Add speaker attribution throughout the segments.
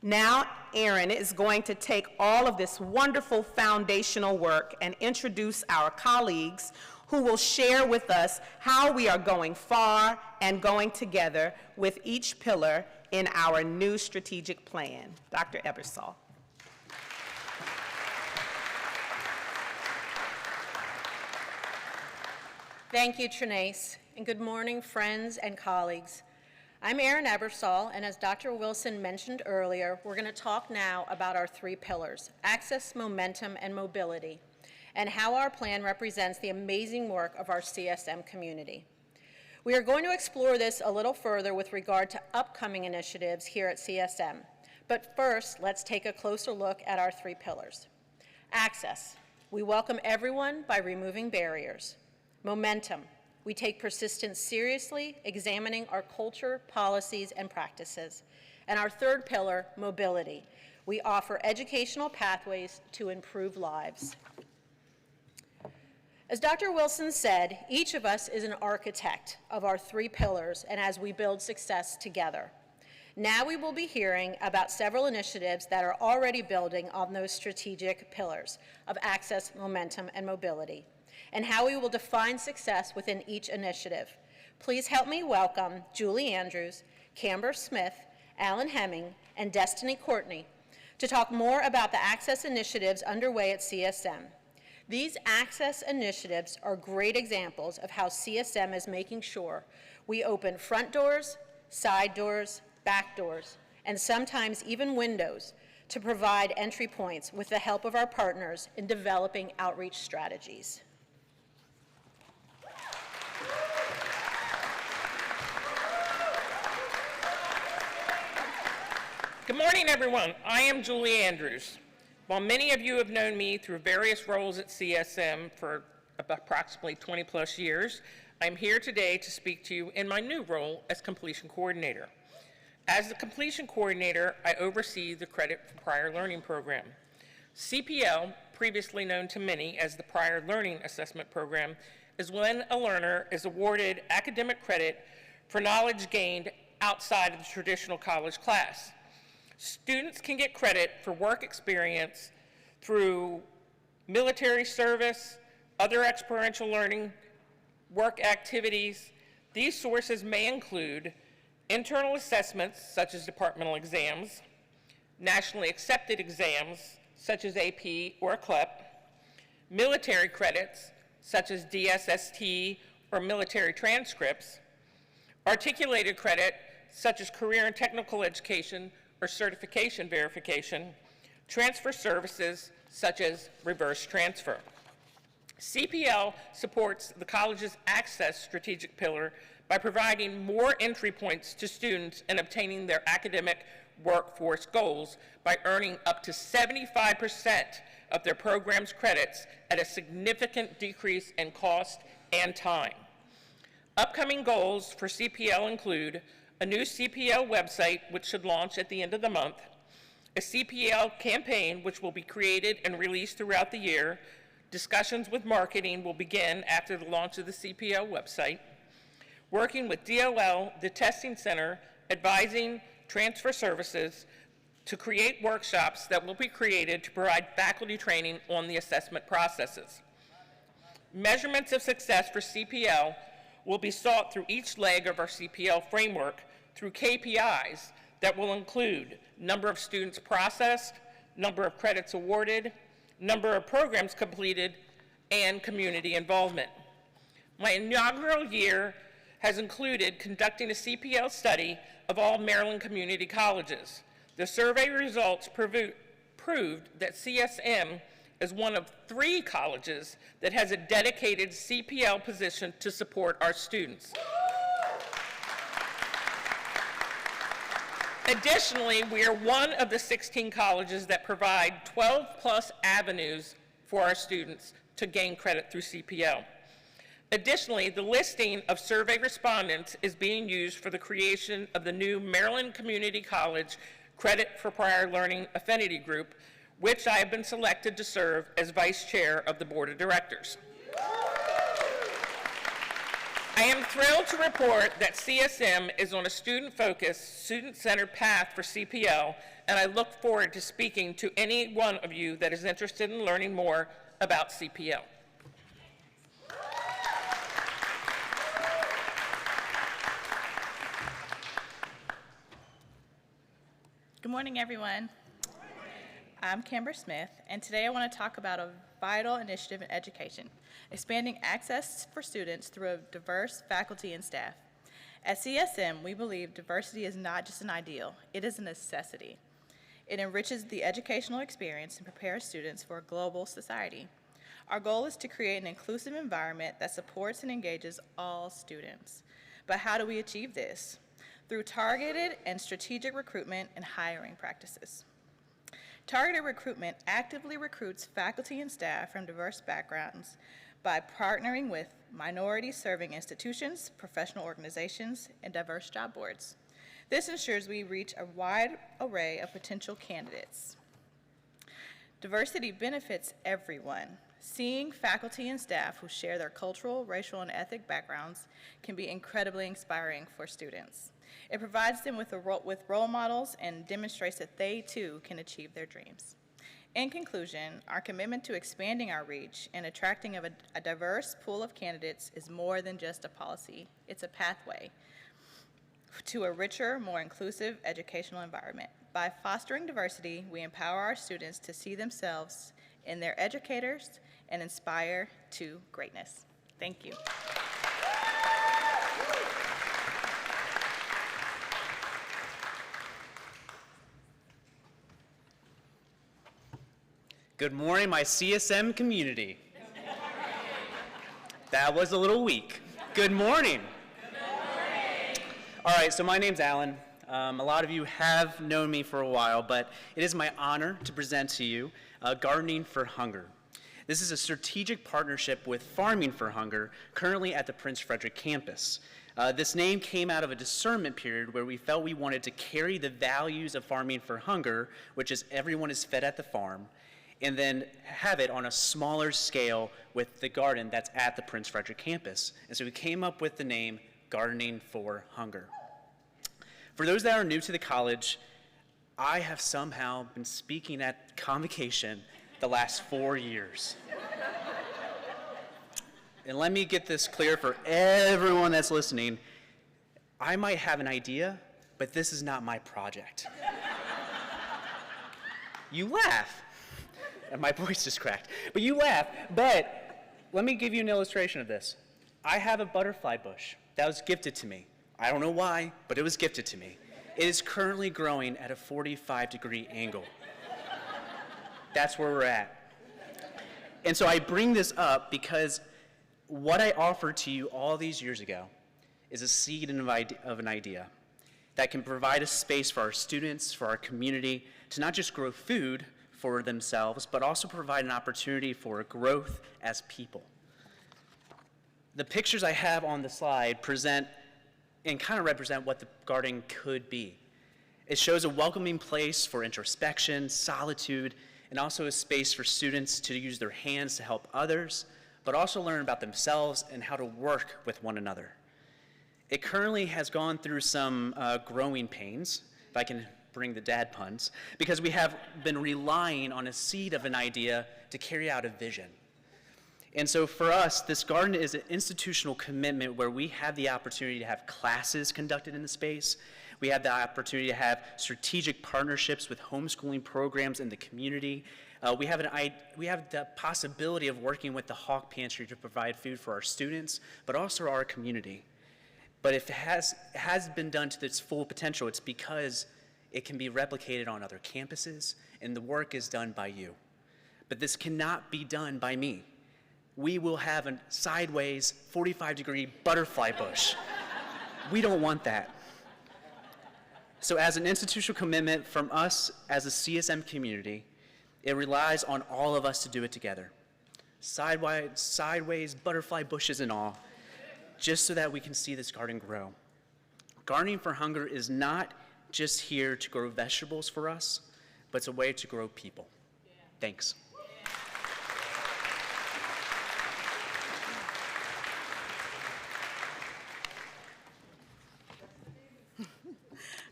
Speaker 1: Now, Erin is going to take all of this wonderful foundational work and introduce our colleagues who will share with us how we are going far and going together with each pillar in our new strategic plan. Dr. Ebersol.
Speaker 2: Thank you, Trinace, and good morning, friends and colleagues. I'm Erin Ebersol, and as Dr. Wilson mentioned earlier, we're going to talk now about our three pillars, access, momentum, and mobility, and how our plan represents the amazing work of our CSM community. We are going to explore this a little further with regard to upcoming initiatives here at CSM. But first, let's take a closer look at our three pillars. Access. We welcome everyone by removing barriers. Momentum. We take persistence seriously, examining our culture, policies, and practices. And our third pillar, mobility. We offer educational pathways to improve lives. As Dr. Wilson said, each of us is an architect of our three pillars and as we build success together. Now we will be hearing about several initiatives that are already building on those strategic pillars of access, momentum, and mobility, and how we will define success within each initiative. Please help me welcome Julie Andrews, Camber Smith, Alan Hemming, and Destiny Courtney to talk more about the access initiatives underway at CSM. These access initiatives are great examples of how CSM is making sure we open front doors, side doors, back doors, and sometimes even windows to provide entry points with the help of our partners in developing outreach strategies.
Speaker 3: Good morning, everyone. I am Julie Andrews. While many of you have known me through various roles at CSM for approximately 20 plus years, I'm here today to speak to you in my new role as completion coordinator. As the completion coordinator, I oversee the Credit for Prior Learning program. CPL, previously known to many as the Prior Learning Assessment Program, is when a learner is awarded academic credit for knowledge gained outside of the traditional college class. Students can get credit for work experience through military service, other experiential learning, work activities. These sources may include internal assessments, such as departmental exams, nationally accepted exams, such as AP or CLEP, military credits, such as DSST or military transcripts, articulated credit, such as career and technical education or certification verification, transfer services, such as reverse transfer. CPL supports the college's access strategic pillar by providing more entry points to students in obtaining their academic workforce goals by earning up to 75% of their program's credits at a significant decrease in cost and time. Upcoming goals for CPL include a new CPL website, which should launch at the end of the month, a CPL campaign, which will be created and released throughout the year. Discussions with marketing will begin after the launch of the CPL website. Working with DLL, the testing center, advising transfer services to create workshops that will be created to provide faculty training on the assessment processes. Measurements of success for CPL will be sought through each leg of our CPL framework through KPIs that will include number of students processed, number of credits awarded, number of programs completed, and community involvement. My inaugural year has included conducting a CPL study of all Maryland community colleges. The survey results proved that CSM is one of 3 colleges that has a dedicated CPL position to support our students. Additionally, we are one of the 16 colleges that provide 12 plus avenues for our students to gain credit through CPL. Additionally, the listing of survey respondents is being used for the creation of the new Maryland Community College Credit for Prior Learning Affinity Group, which I have been selected to serve as Vice Chair of the Board of Directors. I am thrilled to report that CSM is on a student-focused, student-centered path for CPL, and I look forward to speaking to any one of you that is interested in learning more about CPL.
Speaker 4: Good morning, everyone. I'm Kimber Smith, and today I want to talk about a vital initiative in education, expanding access for students through a diverse faculty and staff. At CSM, we believe diversity is not just an ideal, it is a necessity. It enriches the educational experience and prepares students for a global society. Our goal is to create an inclusive environment that supports and engages all students. But how do we achieve this? Through targeted and strategic recruitment and hiring practices. Targeted recruitment actively recruits faculty and staff from diverse backgrounds by partnering with minority-serving institutions, professional organizations, and diverse job boards. This ensures we reach a wide array of potential candidates. Diversity benefits everyone. Seeing faculty and staff who share their cultural, racial, and ethnic backgrounds can be incredibly inspiring for students. It provides them with role models and demonstrates that they too can achieve their dreams. In conclusion, our commitment to expanding our reach and attracting a diverse pool of candidates is more than just a policy. It's a pathway to a richer, more inclusive educational environment. By fostering diversity, we empower our students to see themselves in their educators and inspire to greatness. Thank you.
Speaker 5: Good morning, my CSM community. That was a little weak. Good morning. Good morning. All right, so my name's Alan. A lot of you have known me for a while, but it is my honor to present to you Gardening for Hunger. This is a strategic partnership with Farming for Hunger, currently at the Prince Frederick campus. This name came out of a discernment period where we felt we wanted to carry the values of Farming for Hunger, which is everyone is fed at the farm, and then have it on a smaller scale with the garden that's at the Prince Frederick campus. And so we came up with the name Gardening for Hunger. For those that are new to the college, I have somehow been speaking at Convocation the last 4 years. And let me get this clear for everyone that's listening. I might have an idea, but this is not my project. You laugh. And my voice just cracked. But you laugh. But let me give you an illustration of this. I have a butterfly bush that was gifted to me. I don't know why, but it was gifted to me. It is currently growing at a 45-degree angle. That's where we're at. And so I bring this up because what I offered to you all these years ago is a seed of an idea that can provide a space for our students, for our community, to not just grow food for themselves, but also provide an opportunity for growth as people. The pictures I have on the slide present and kind of represent what the garden could be. It shows a welcoming place for introspection, solitude, and also a space for students to use their hands to help others, but also learn about themselves and how to work with one another. It currently has gone through some growing pains, if I can bring the dad puns, because we have been relying on a seed of an idea to carry out a vision. And so for us, this garden is an institutional commitment where we have the opportunity to have classes conducted in the space. We have the opportunity to have strategic partnerships with homeschooling programs in the community. We have the possibility of working with the Hawk Pantry to provide food for our students, but also our community. But if it has been done to its full potential, it's because it can be replicated on other campuses, and the work is done by you. But this cannot be done by me. We will have a sideways 45-degree butterfly bush. We don't want that. So as an institutional commitment from us as a CSM community, it relies on all of us to do it together. Sideways butterfly bushes and all, just so that we can see this garden grow. Gardening for Hunger is not just here to grow vegetables for us, but it's a way to grow people. Thanks.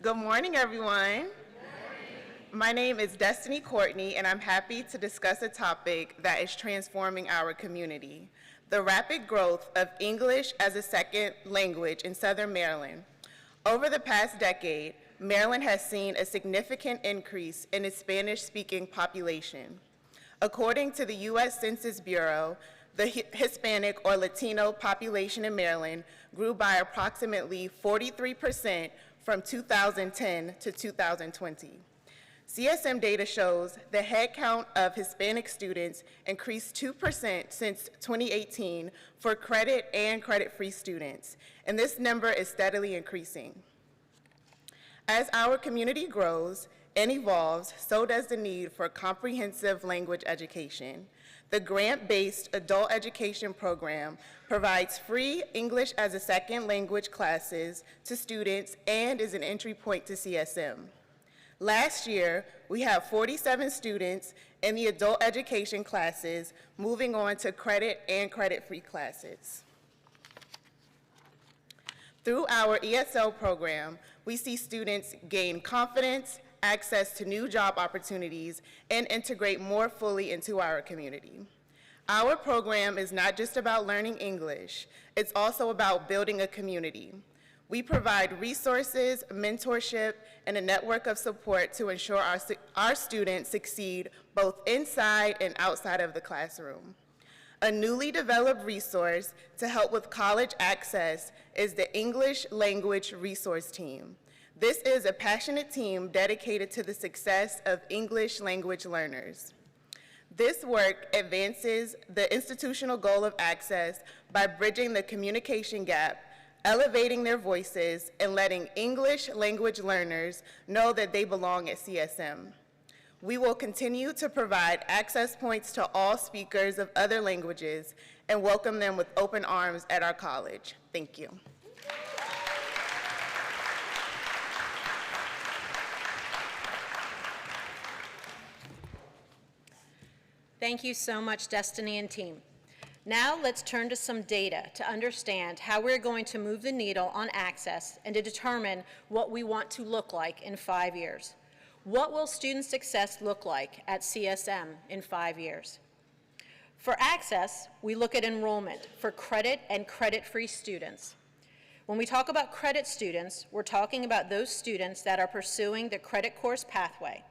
Speaker 6: Good morning, everyone. My name is Destiny Courtney, and I'm happy to discuss a topic that is transforming our community: the rapid growth of English as a second language in Southern Maryland. Over the past decade, Maryland has seen a significant increase in its Spanish-speaking population. According to the U.S. Census Bureau, the Hispanic or Latino population in Maryland grew by approximately 43% from 2010 to 2020. CSM data shows the head count of Hispanic students increased 2% since 2018 for credit and credit-free students, and this number is steadily increasing. As our community grows and evolves, so does the need for comprehensive language education. The grant-based adult education program provides free English as a second language classes to students and is an entry point to CSM. Last year, we had 47 students in the adult education classes moving on to credit and credit-free classes. Through our ESL program, we see students gain confidence, access to new job opportunities, and integrate more fully into our community. Our program is not just about learning English, it's also about building a community. We provide resources, mentorship, and a network of support to ensure our students succeed both inside and outside of the classroom. A newly developed resource to help with college access is the English Language Resource Team. This is a passionate team dedicated to the success of English language learners. This work advances the institutional goal of access by bridging the communication gap, elevating their voices, and letting English language learners know that they belong at CSM. We will continue to provide access points to all speakers of other languages and welcome them with open arms at our college. Thank you.
Speaker 2: Thank you so much, Destiny and team. Now let's turn to some data to understand how we're going to move the needle on access and to determine what we want to look like in 5 years. What will student success look like at CSM in 5 years? For access, we look at enrollment for credit and credit-free students. When we talk about credit students, we're talking about those students that are pursuing the credit course pathway.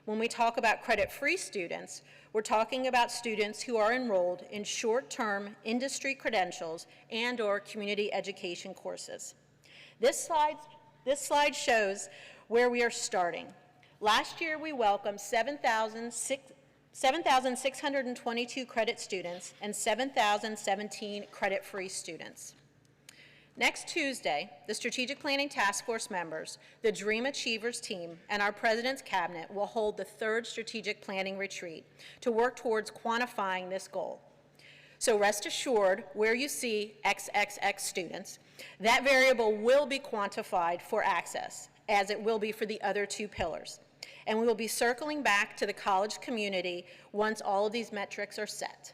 Speaker 2: When we talk about credit-free students, we're talking about students who are enrolled in short-term industry credentials and/or community education courses. This slide shows where we are starting. Last year, we welcomed 7,622 credit students and 7,017 credit-free students. Next Tuesday, the Strategic Planning Task Force members, the Dream Achievers team, and our President's Cabinet will hold the third Strategic Planning Retreat to work towards quantifying this goal. So rest assured, where you see XXX students, that variable will be quantified for access, as it will be for the other two pillars. And we will be circling back to the college community once all of these metrics are set.